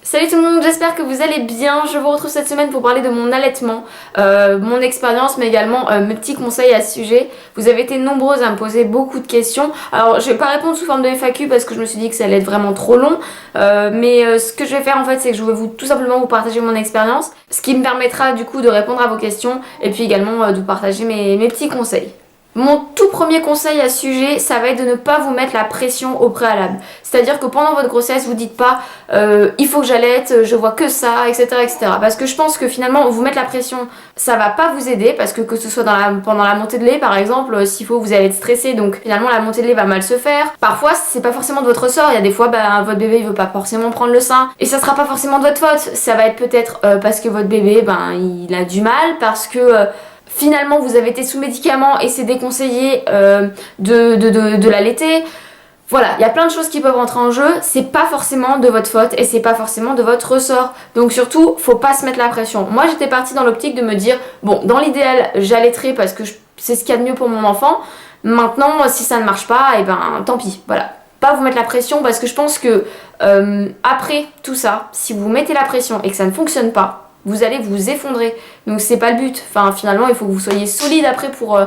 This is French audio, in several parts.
Salut tout le monde, j'espère que vous allez bien. Je vous retrouve cette semaine pour parler de mon allaitement, mon expérience, mais également mes petits conseils à ce sujet. Vous avez été nombreuses à me poser beaucoup de questions. Alors je vais pas répondre sous forme de FAQ parce que je me suis dit que ça allait être vraiment trop long. Mais ce que je vais faire en fait, c'est que je vais tout simplement vous partager mon expérience, ce qui me permettra du coup de répondre à vos questions et puis également de partager mes petits conseils. Mon tout premier conseil à ce sujet, ça va être de ne pas vous mettre la pression au préalable. C'est-à-dire que pendant votre grossesse, vous dites pas il faut que j'allaite, je vois que ça, etc., etc. Parce que je pense que finalement, vous mettre la pression, ça va pas vous aider parce que ce soit pendant la montée de lait, par exemple, s'il faut, vous allez être stressé, donc finalement la montée de lait va mal se faire. Parfois, c'est pas forcément de votre ressort. Il y a des fois, votre bébé il veut pas forcément prendre le sein et ça sera pas forcément de votre faute. Ça va être peut-être parce que votre bébé, il a du mal, parce que finalement vous avez été sous médicaments et c'est déconseillé de l'allaiter. Voilà, il y a plein de choses qui peuvent rentrer en jeu, c'est pas forcément de votre faute et c'est pas forcément de votre ressort. Donc surtout, faut pas se mettre la pression. Moi j'étais partie dans l'optique de me dire, bon, dans l'idéal, j'allaiterai parce que c'est ce qu'il y a de mieux pour mon enfant. Maintenant, si ça ne marche pas, et tant pis, voilà. Pas vous mettre la pression parce que je pense que après tout ça, si vous mettez la pression et que ça ne fonctionne pas, vous allez vous effondrer. Donc c'est pas le but. Enfin finalement il faut que vous soyez solide après pour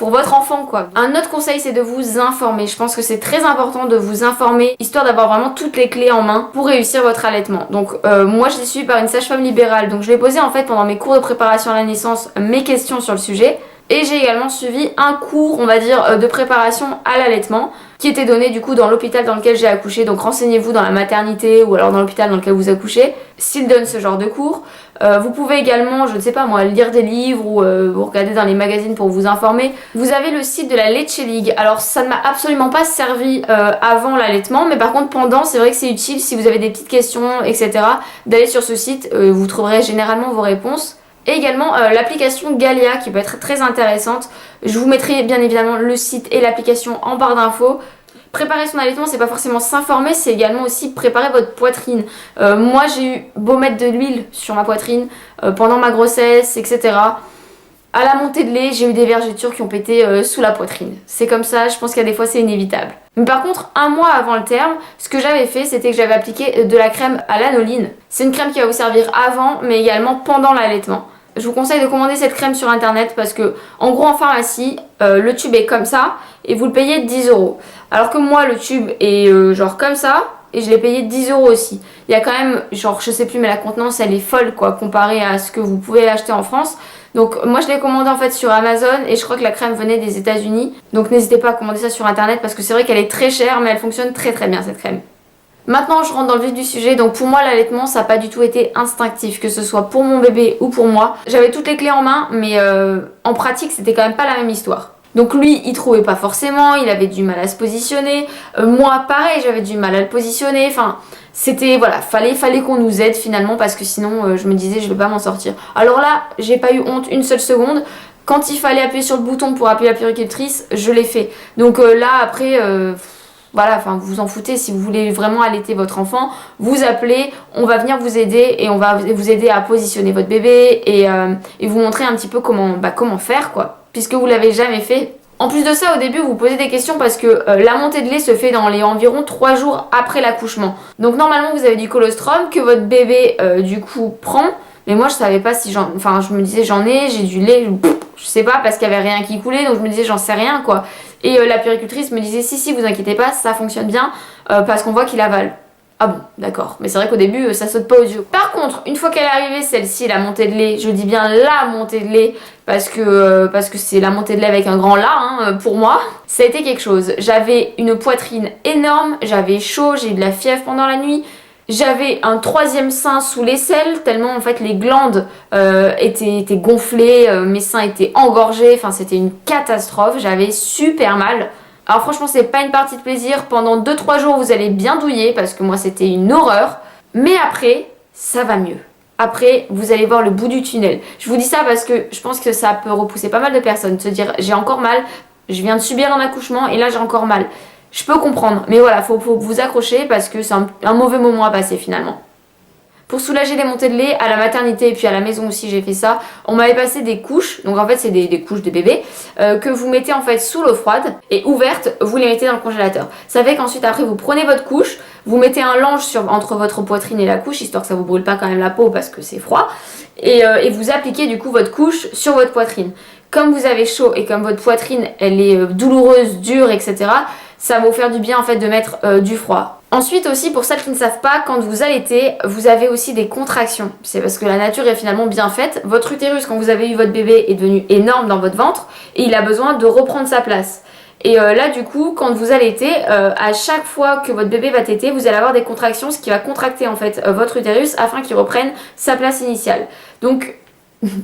votre enfant quoi. Un autre conseil c'est de vous informer. Je pense que c'est très important de vous informer histoire d'avoir vraiment toutes les clés en main pour réussir votre allaitement. Donc moi je l'ai suivi par une sage-femme libérale. Donc je vais poser en fait pendant mes cours de préparation à la naissance mes questions sur le sujet. Et j'ai également suivi un cours, on va dire, de préparation à l'allaitement qui était donné du coup dans l'hôpital dans lequel j'ai accouché. Donc renseignez-vous dans la maternité ou alors dans l'hôpital dans lequel vous accouchez s'ils donnent ce genre de cours. Vous pouvez également, je ne sais pas moi, lire des livres ou vous regarder dans les magazines pour vous informer. Vous avez le site de la Leche League. Alors ça ne m'a absolument pas servi avant l'allaitement, mais par contre pendant, c'est vrai que c'est utile si vous avez des petites questions, etc. d'aller sur ce site. Vous trouverez généralement vos réponses. Et également l'application Galia qui peut être très intéressante. Je vous mettrai bien évidemment le site et l'application en barre d'infos. Préparer son allaitement, c'est pas forcément s'informer, c'est également aussi préparer votre poitrine. Moi j'ai eu beau mettre de l'huile sur ma poitrine pendant ma grossesse, etc. À la montée de lait, j'ai eu des vergetures qui ont pété sous la poitrine. C'est comme ça, je pense qu'il y a des fois c'est inévitable. Mais par contre, un mois avant le terme, ce que j'avais fait, c'était que j'avais appliqué de la crème à l'anoline. C'est une crème qui va vous servir avant, mais également pendant l'allaitement. Je vous conseille de commander cette crème sur internet parce que, en gros, en pharmacie, le tube est comme ça et vous le payez 10 €. Alors que moi, le tube est genre comme ça et je l'ai payé 10 € aussi. Il y a quand même, genre, je sais plus, mais la contenance elle est folle quoi, comparée à ce que vous pouvez acheter en France. Donc, moi je l'ai commandé en fait sur Amazon et je crois que la crème venait des États-Unis. Donc, n'hésitez pas à commander ça sur internet parce que c'est vrai qu'elle est très chère, mais elle fonctionne très très bien cette crème. Maintenant je rentre dans le vif du sujet, donc pour moi l'allaitement ça n'a pas du tout été instinctif, que ce soit pour mon bébé ou pour moi. J'avais toutes les clés en main mais en pratique c'était quand même pas la même histoire. Donc lui il trouvait pas forcément, il avait du mal à se positionner, moi pareil j'avais du mal à le positionner, enfin c'était voilà, fallait qu'on nous aide finalement parce que sinon je me disais je vais pas m'en sortir. Alors là j'ai pas eu honte une seule seconde. Quand il fallait appuyer sur le bouton pour appuyer la puéricultrice, je l'ai fait. Donc là après... voilà, enfin vous en foutez, si vous voulez vraiment allaiter votre enfant, vous appelez, on va venir vous aider et on va vous aider à positionner votre bébé et vous montrer un petit peu comment faire quoi, puisque vous l'avez jamais fait. En plus de ça, au début, vous posez des questions parce que la montée de lait se fait dans les environ 3 jours après l'accouchement. Donc normalement, vous avez du colostrum que votre bébé du coup prend. Mais moi je savais pas si je me disais j'ai du lait, je sais pas parce qu'il y avait rien qui coulait donc je me disais j'en sais rien quoi. Et la puéricultrice me disait si vous inquiétez pas ça fonctionne bien parce qu'on voit qu'il avale. Ah bon d'accord, mais c'est vrai qu'au début ça saute pas aux yeux. Par contre une fois qu'elle est arrivée celle-ci, la montée de lait, je dis bien la montée de lait parce que c'est la montée de lait avec un grand la pour moi, ça a été quelque chose. J'avais une poitrine énorme, j'avais chaud, j'ai eu de la fièvre pendant la nuit. J'avais un 3e sein sous l'aisselle, tellement en fait les glandes étaient gonflées, mes seins étaient engorgés, enfin c'était une catastrophe, j'avais super mal. Alors franchement c'est pas une partie de plaisir, pendant 2-3 jours vous allez bien douiller parce que moi c'était une horreur, mais après ça va mieux. Après vous allez voir le bout du tunnel. Je vous dis ça parce que je pense que ça peut repousser pas mal de personnes, de se dire j'ai encore mal, je viens de subir un accouchement et là j'ai encore mal. Je peux comprendre, mais voilà, faut vous accrocher parce que c'est un mauvais moment à passer finalement. Pour soulager les montées de lait à la maternité et puis à la maison aussi j'ai fait ça, on m'avait passé des couches, donc en fait c'est des couches de bébé que vous mettez en fait sous l'eau froide et ouvertes, vous les mettez dans le congélateur. Ça fait qu'ensuite après vous prenez votre couche, vous mettez un linge entre votre poitrine et la couche, histoire que ça vous brûle pas quand même la peau parce que c'est froid, et vous appliquez du coup votre couche sur votre poitrine. Comme vous avez chaud et comme votre poitrine elle est douloureuse, dure, etc., ça va vous faire du bien en fait de mettre du froid. Ensuite aussi, pour celles qui ne savent pas, quand vous allaitez, vous avez aussi des contractions. C'est parce que la nature est finalement bien faite. Votre utérus, quand vous avez eu votre bébé, est devenu énorme dans votre ventre et il a besoin de reprendre sa place. Et là du coup, quand vous allaitez, à chaque fois que votre bébé va téter, vous allez avoir des contractions, ce qui va contracter en fait votre utérus afin qu'il reprenne sa place initiale. Donc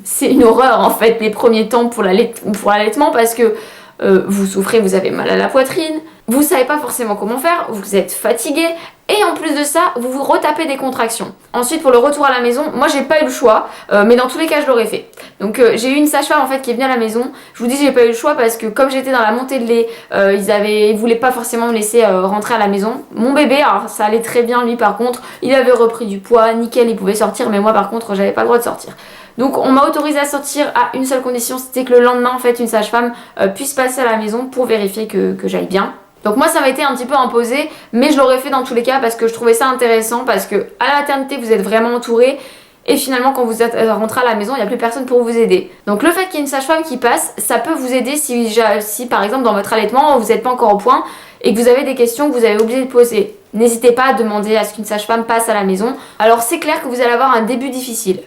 c'est une horreur en fait les premiers temps pour l'allaitement parce que vous souffrez, vous avez mal à la poitrine, vous savez pas forcément comment faire, vous êtes fatigué et en plus de ça, vous vous retapez des contractions. Ensuite pour le retour à la maison, moi j'ai pas eu le choix, mais dans tous les cas je l'aurais fait. Donc j'ai eu une sage-femme en fait qui est venue à la maison. Je vous dis j'ai pas eu le choix parce que comme j'étais dans la montée de lait, ils voulaient pas forcément me laisser rentrer à la maison. Mon bébé, alors ça allait très bien lui par contre, il avait repris du poids, nickel, il pouvait sortir, mais moi par contre j'avais pas le droit de sortir. Donc on m'a autorisé à sortir à une seule condition, c'était que le lendemain en fait une sage-femme puisse passer à la maison pour vérifier que j'aille bien. Donc moi ça m'a été un petit peu imposé, mais je l'aurais fait dans tous les cas parce que je trouvais ça intéressant, parce que à la maternité vous êtes vraiment entouré et finalement quand vous êtes rentré à la maison il n'y a plus personne pour vous aider. Donc le fait qu'il y ait une sage-femme qui passe, ça peut vous aider si par exemple dans votre allaitement vous n'êtes pas encore au point et que vous avez des questions que vous avez oublié de poser. N'hésitez pas à demander à ce qu'une sage-femme passe à la maison. Alors c'est clair que vous allez avoir un début difficile.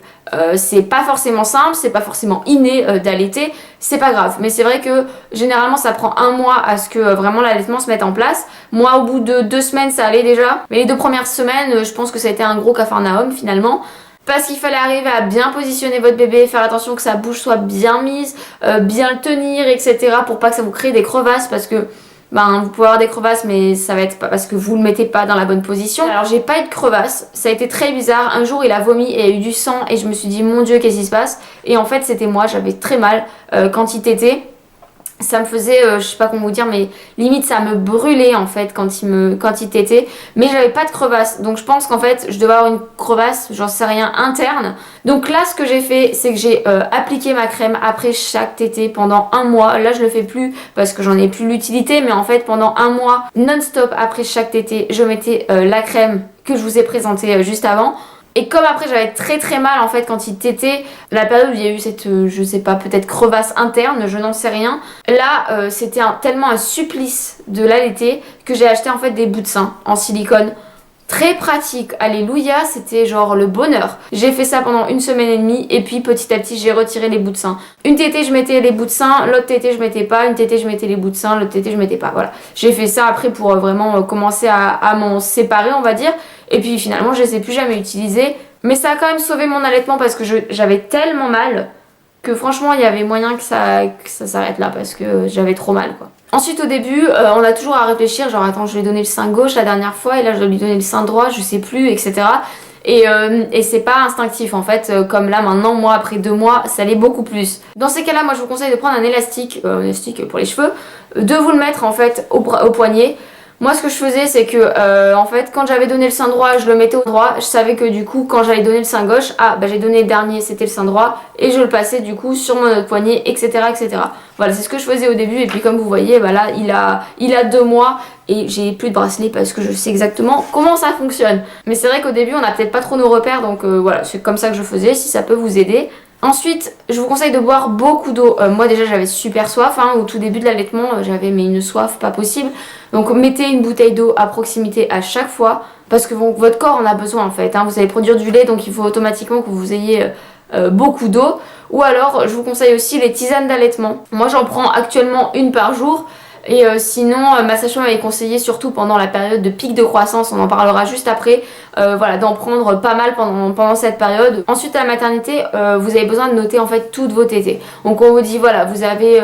C'est pas forcément simple, c'est pas forcément inné d'allaiter, c'est pas grave. Mais c'est vrai que généralement ça prend un mois à ce que vraiment l'allaitement se mette en place. Moi au bout de 2 semaines ça allait déjà. Mais les 2 premières semaines je pense que ça a été un gros capharnaüm finalement. Parce qu'il fallait arriver à bien positionner votre bébé, faire attention que sa bouche soit bien mise, bien le tenir, etc. pour pas que ça vous crée des crevasses parce que vous pouvez avoir des crevasses mais ça va être parce que vous le mettez pas dans la bonne position. Alors j'ai pas eu de crevasses, ça a été très bizarre. Un jour il a vomi et il y a eu du sang et je me suis dit mon dieu qu'est-ce qui se passe. Et en fait c'était moi, j'avais très mal quand il tétait. Ça me faisait, je sais pas comment vous dire, mais limite ça me brûlait en fait quand il tétait. Mais j'avais pas de crevasse. Donc je pense qu'en fait je devais avoir une crevasse, j'en sais rien, interne. Donc là ce que j'ai fait c'est que j'ai appliqué ma crème après chaque tété pendant un mois. Là je le fais plus parce que j'en ai plus l'utilité. Mais en fait pendant un mois non-stop après chaque tété je mettais la crème que je vous ai présentée juste avant. Et comme après j'avais très mal en fait quand il tétait, la période où il y a eu cette, je sais pas, peut-être crevasse interne, je n'en sais rien. Là c'était tellement un supplice de l'allaiter que j'ai acheté en fait des bouts de sein en silicone. Très pratique, alléluia, c'était genre le bonheur. J'ai fait ça pendant 1 semaine et demie et puis petit à petit j'ai retiré les bouts de sein. Une tétée je mettais les bouts de sein, l'autre tétée je mettais pas, une tétée je mettais les bouts de sein, l'autre tétée je mettais pas, voilà. J'ai fait ça après pour vraiment commencer à m'en séparer on va dire. Et puis finalement je les ai plus jamais utilisés. Mais ça a quand même sauvé mon allaitement parce que j'avais tellement mal que franchement il y avait moyen que ça s'arrête là parce que j'avais trop mal quoi. Ensuite au début on a toujours à réfléchir genre attends je lui ai donné le sein gauche la dernière fois et là je dois lui donner le sein droit je sais plus etc. Et c'est pas instinctif en fait comme là maintenant moi après 2 mois ça l'est beaucoup plus. Dans ces cas là moi je vous conseille de prendre un élastique pour les cheveux, de vous le mettre en fait au poignet. Moi ce que je faisais c'est que en fait quand j'avais donné le sein droit je le mettais au droit, je savais que du coup quand j'allais donner le sein gauche, j'ai donné le dernier c'était le sein droit et je le passais du coup sur mon autre poignet etc. Voilà c'est ce que je faisais au début et puis comme vous voyez là il a 2 mois et j'ai plus de bracelet parce que je sais exactement comment ça fonctionne. Mais c'est vrai qu'au début on n'a peut-être pas trop nos repères donc voilà c'est comme ça que je faisais si ça peut vous aider. Ensuite, je vous conseille de boire beaucoup d'eau. Moi déjà j'avais super soif, au tout début de l'allaitement j'avais une soif pas possible. Donc mettez une bouteille d'eau à proximité à chaque fois parce que votre corps en a besoin en fait. Vous allez produire du lait donc il faut automatiquement que vous ayez beaucoup d'eau. Ou alors je vous conseille aussi les tisanes d'allaitement. Moi j'en prends actuellement 1 par jour. Et sinon ma sage-femme m'avait conseillé surtout pendant la période de pic de croissance, on en parlera juste après, voilà d'en prendre pas mal pendant cette période. Ensuite à la maternité vous avez besoin de noter en fait toutes vos tétées. Donc on vous dit voilà vous avez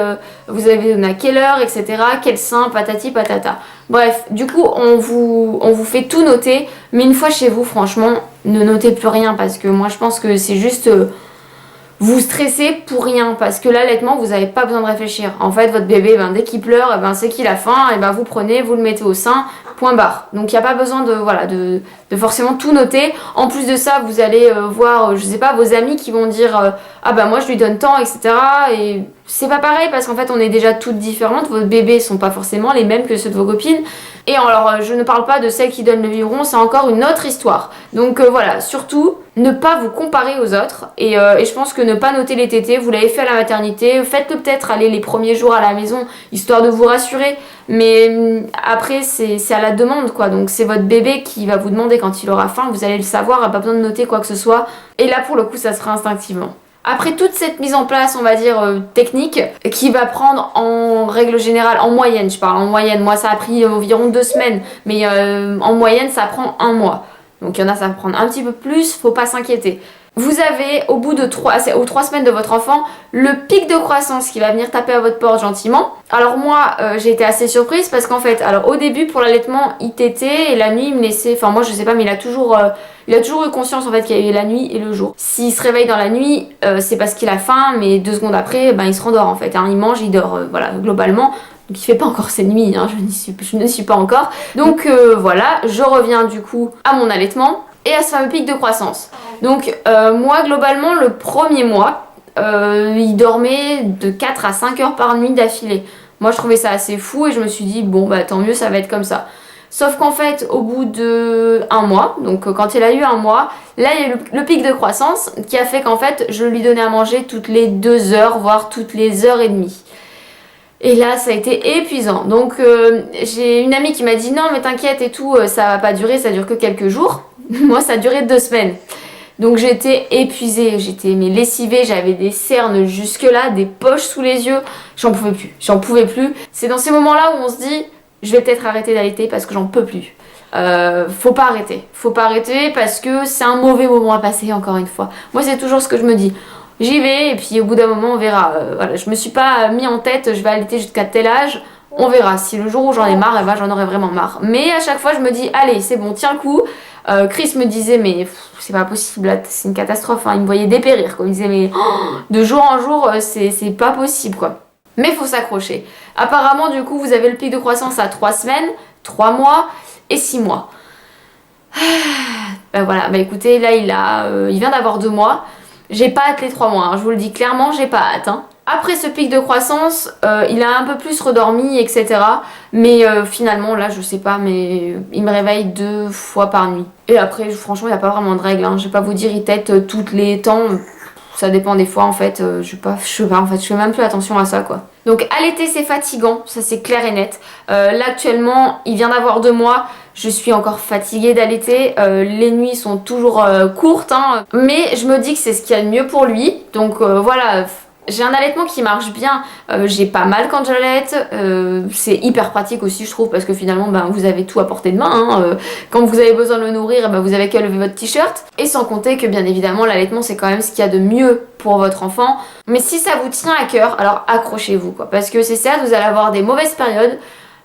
donné à quelle heure etc, quel sein patati patata. Bref du coup on vous fait tout noter mais une fois chez vous franchement ne notez plus rien parce que moi je pense que c'est juste... vous stressez pour rien parce que l'allaitement vous n'avez pas besoin de réfléchir. En fait votre bébé dès qu'il pleure c'est qu'il a faim et vous prenez, vous le mettez au sein point barre. Donc il n'y a pas besoin de forcément tout noter. En plus de ça, vous allez voir, je sais pas, vos amis qui vont dire ah bah moi je lui donne tant, etc. Et c'est pas pareil parce qu'en fait on est déjà toutes différentes. Vos bébés sont pas forcément les mêmes que ceux de vos copines. Et alors je ne parle pas de celles qui donnent le biberon, c'est encore une autre histoire. Donc voilà, surtout ne pas vous comparer aux autres. Et je pense que ne pas noter les tétés, vous l'avez fait à la maternité, faites-le peut-être aller les premiers jours à la maison, histoire de vous rassurer. Mais après c'est à la demande quoi, donc c'est votre bébé qui va vous demander quand il aura faim, vous allez le savoir, pas besoin de noter quoi que ce soit. Et là pour le coup ça sera instinctivement. Après toute cette mise en place, on va dire technique, qui va prendre en règle générale, en moyenne, je parle en moyenne, moi ça a pris environ 2 semaines, mais en moyenne ça prend 1 mois. Donc il y en a ça va prendre un petit peu plus, faut pas s'inquiéter. Vous avez au bout de 3 semaines de votre enfant le pic de croissance qui va venir taper à votre porte gentiment. Alors moi j'ai été assez surprise parce qu'en fait, alors au début pour l'allaitement il tétait et la nuit il me laissait, enfin moi je sais pas mais il a toujours eu conscience en fait qu'il y avait la nuit et le jour. S'il se réveille dans la nuit c'est parce qu'il a faim mais 2 secondes après il se rendort en fait, hein. Il mange, il dort, voilà globalement. Donc il fait pas encore ses nuits, hein. Je ne suis pas encore. Donc voilà, je reviens du coup à mon allaitement et à ce fameux pic de croissance. Donc moi globalement le premier mois il dormait de 4 à 5 heures par nuit d'affilée. Moi je trouvais ça assez fou et je me suis dit bon bah tant mieux, ça va être comme ça. Sauf qu'en fait au bout de 1 mois, donc quand il a eu 1 mois, là il y a eu le pic de croissance qui a fait qu'en fait je lui donnais à manger toutes les 2 heures voire toutes les heures et demie. Et là ça a été épuisant. Donc j'ai une amie qui m'a dit non mais t'inquiète et tout, ça va pas durer, ça dure que quelques jours. Moi ça a duré 2 semaines. Donc j'étais épuisée, j'étais lessivée, j'avais des cernes jusque là, des poches sous les yeux, j'en pouvais plus. C'est dans ces moments-là où on se dit je vais peut-être arrêter d'allaiter parce que j'en peux plus. Faut pas arrêter parce que c'est un mauvais moment à passer encore une fois. Moi c'est toujours ce que je me dis. J'y vais et puis au bout d'un moment on verra. Voilà, je me suis pas mis en tête je vais allaiter jusqu'à tel âge. On verra. Si le jour où j'en ai marre, j'en aurai vraiment marre. Mais à chaque fois je me dis allez c'est bon, tiens le coup. Chris me disait mais c'est pas possible, là, c'est une catastrophe, hein. Il me voyait dépérir quoi. Il me disait mais de jour en jour c'est pas possible quoi. Mais faut s'accrocher. Apparemment du coup vous avez le pic de croissance à 3 semaines, 3 mois et 6 mois. Voilà, écoutez là il vient d'avoir 2 mois. J'ai pas hâte les 3 mois, hein. Je vous le dis clairement, j'ai pas hâte. Hein. Après ce pic de croissance, il a un peu plus redormi, etc. Mais finalement, là, je sais pas, mais il me réveille 2 fois par nuit. Et après, franchement, il n'y a pas vraiment de règle. Hein. Je vais pas vous dire, il tète toutes les temps. Ça dépend des fois, en fait. Je fais même plus attention à ça, quoi. Donc, allaiter, c'est fatigant. Ça, c'est clair et net. Là, actuellement, il vient d'avoir 2 mois. Je suis encore fatiguée d'allaiter, les nuits sont toujours courtes, hein, mais je me dis que c'est ce qu'il y a de mieux pour lui. Donc voilà, j'ai un allaitement qui marche bien, j'ai pas mal quand j'allaite, c'est hyper pratique aussi je trouve parce que finalement vous avez tout à portée de main. Hein, quand vous avez besoin de le nourrir, vous avez qu'à lever votre t-shirt. Et sans compter que bien évidemment l'allaitement c'est quand même ce qu'il y a de mieux pour votre enfant. Mais si ça vous tient à cœur, alors accrochez-vous quoi, parce que c'est certes vous allez avoir des mauvaises périodes.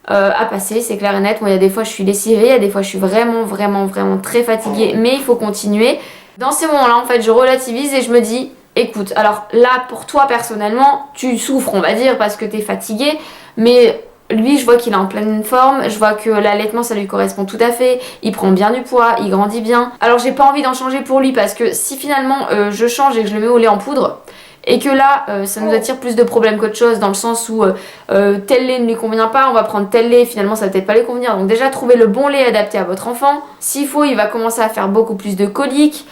À passer, c'est clair et net. Moi, il y a des fois, je suis lessivée, il y a des fois, je suis vraiment très fatiguée, mais il faut continuer. Dans ces moments-là, en fait, je relativise et je me dis, écoute, alors là, pour toi, personnellement, tu souffres, on va dire, parce que t'es fatiguée, mais lui, je vois qu'il est en pleine forme, je vois que l'allaitement, ça lui correspond tout à fait, il prend bien du poids, il grandit bien. Alors, j'ai pas envie d'en changer pour lui, parce que si finalement, je change et que je le mets au lait en poudre, et que là ça nous attire plus de problèmes qu'autre chose dans le sens où tel lait ne lui convient pas, on va prendre tel lait, finalement ça va peut-être pas lui convenir. Donc déjà trouver le bon lait adapté à votre enfant. S'il faut il va commencer à faire beaucoup plus de coliques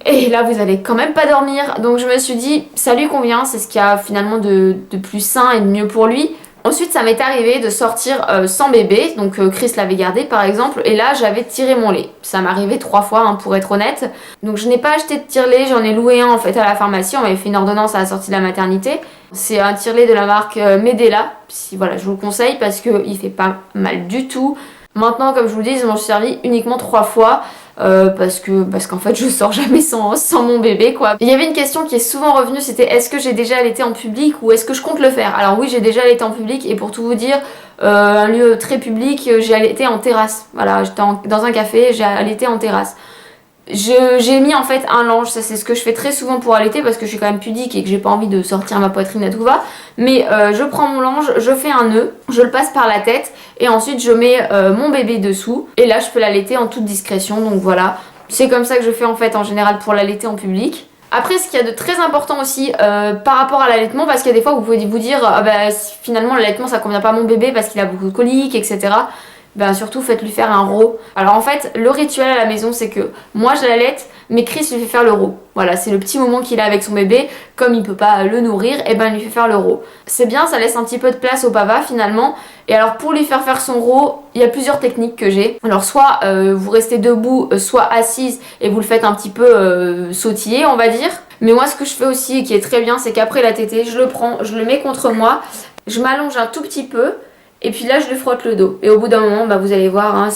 et là vous allez quand même pas dormir. Donc je me suis dit ça lui convient, c'est ce qu'il y a finalement de plus sain et de mieux pour lui. Ensuite ça m'est arrivé de sortir sans bébé, donc Chris l'avait gardé par exemple, et là j'avais tiré mon lait. Ça m'est arrivé 3 fois hein, pour être honnête. Donc je n'ai pas acheté de tire-lait, j'en ai loué un en fait à la pharmacie, on m'avait fait une ordonnance à la sortie de la maternité. C'est un tire-lait de la marque Medela, si voilà je vous le conseille parce qu'il fait pas mal du tout. Maintenant comme je vous le dis, je m'en suis servi uniquement 3 fois. Parce qu'en fait je sors jamais sans mon bébé quoi. Il y avait une question qui est souvent revenue, c'était est-ce que j'ai déjà allaité en public ou est-ce que je compte le faire. Alors oui j'ai déjà allaité en public et pour tout vous dire un lieu très public, j'ai allaité en terrasse. Voilà, j'étais dans un café, j'ai allaité en terrasse. J'ai mis en fait un lange, ça c'est ce que je fais très souvent pour allaiter parce que je suis quand même pudique et que j'ai pas envie de sortir ma poitrine à tout va. Mais je prends mon lange, je fais un nœud, je le passe par la tête et ensuite je mets mon bébé dessous et là je peux l'allaiter en toute discrétion. Donc voilà, c'est comme ça que je fais en fait en général pour l'allaiter en public. Après, ce qu'il y a de très important aussi par rapport à l'allaitement, parce qu'il y a des fois où vous pouvez vous dire ah bah, finalement l'allaitement ça convient pas à mon bébé parce qu'il a beaucoup de coliques, etc. Ben surtout faites-lui faire un row. Alors en fait, le rituel à la maison, c'est que moi je l'allaite, mais Chris lui fait faire le row. Voilà, c'est le petit moment qu'il a avec son bébé. Comme il peut pas le nourrir, et ben il lui fait faire le row. C'est bien, ça laisse un petit peu de place au papa finalement. Et alors pour lui faire son row, il y a plusieurs techniques que j'ai. Alors soit vous restez debout, soit assise et vous le faites un petit peu sautiller, on va dire. Mais moi ce que je fais aussi, qui est très bien, c'est qu'après la tétée, je le prends, je le mets contre moi, je m'allonge un tout petit peu. Et puis là je lui frotte le dos. Et au bout d'un moment, bah, vous allez voir, hein,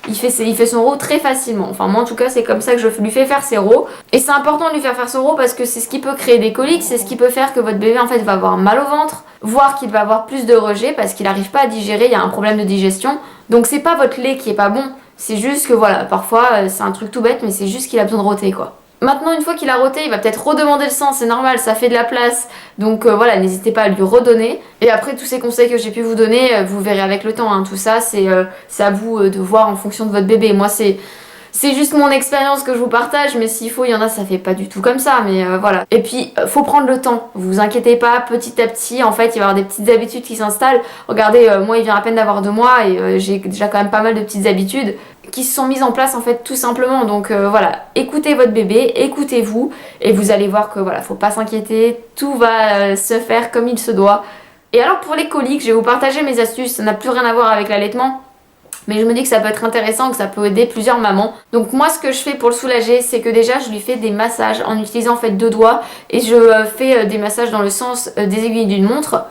il fait son row très facilement. Enfin moi en tout cas c'est comme ça que je lui fais faire ses rows. Et c'est important de lui faire son row parce que c'est ce qui peut créer des coliques, c'est ce qui peut faire que votre bébé en fait va avoir mal au ventre, voire qu'il va avoir plus de rejet parce qu'il n'arrive pas à digérer, il y a un problème de digestion. Donc c'est pas votre lait qui est pas bon, c'est juste que voilà, parfois c'est un truc tout bête mais c'est juste qu'il a besoin de roter quoi. Maintenant, une fois qu'il a roté, il va peut-être redemander le sang, c'est normal, ça fait de la place. Donc voilà, n'hésitez pas à lui redonner. Et après, tous ces conseils que j'ai pu vous donner, vous verrez avec le temps. Hein, tout ça, c'est à vous de voir en fonction de votre bébé. Moi, c'est juste mon expérience que je vous partage, mais s'il faut, il y en a, ça fait pas du tout comme ça, mais voilà. Et puis, faut prendre le temps, vous inquiétez pas, petit à petit, en fait, il va y avoir des petites habitudes qui s'installent. Regardez, moi, il vient à peine d'avoir 2 mois et j'ai déjà quand même pas mal de petites habitudes qui se sont mises en place, en fait, tout simplement. Donc voilà, écoutez votre bébé, écoutez-vous, et vous allez voir que voilà, faut pas s'inquiéter, tout va se faire comme il se doit. Et alors, pour les coliques, je vais vous partager mes astuces, ça n'a plus rien à voir avec l'allaitement. Mais je me dis que ça peut être intéressant, que ça peut aider plusieurs mamans. Donc moi ce que je fais pour le soulager, c'est que déjà je lui fais des massages en utilisant en fait 2 doigts. Et je fais des massages dans le sens des aiguilles d'une montre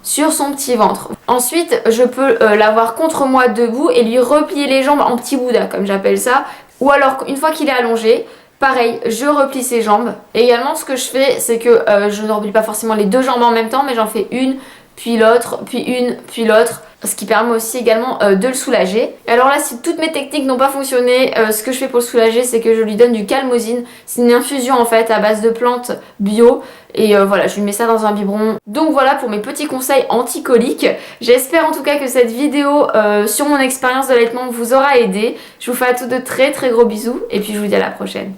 sur son petit ventre. Ensuite je peux l'avoir contre moi debout et lui replier les jambes en petit Bouddha comme j'appelle ça. Ou alors une fois qu'il est allongé, pareil, je replie ses jambes. Et également ce que je fais, c'est que je ne replie pas forcément les 2 jambes en même temps, mais j'en fais une, puis l'autre, puis une, puis l'autre. Ce qui permet aussi également de le soulager. Et alors là, si toutes mes techniques n'ont pas fonctionné, ce que je fais pour le soulager, c'est que je lui donne du calmosine. C'est une infusion en fait à base de plantes bio. Et voilà, je lui mets ça dans un biberon. Donc voilà pour mes petits conseils anti-coliques. J'espère en tout cas que cette vidéo sur mon expérience d'allaitement vous aura aidé. Je vous fais à tous de très très gros bisous. Et puis je vous dis à la prochaine.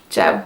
Ciao.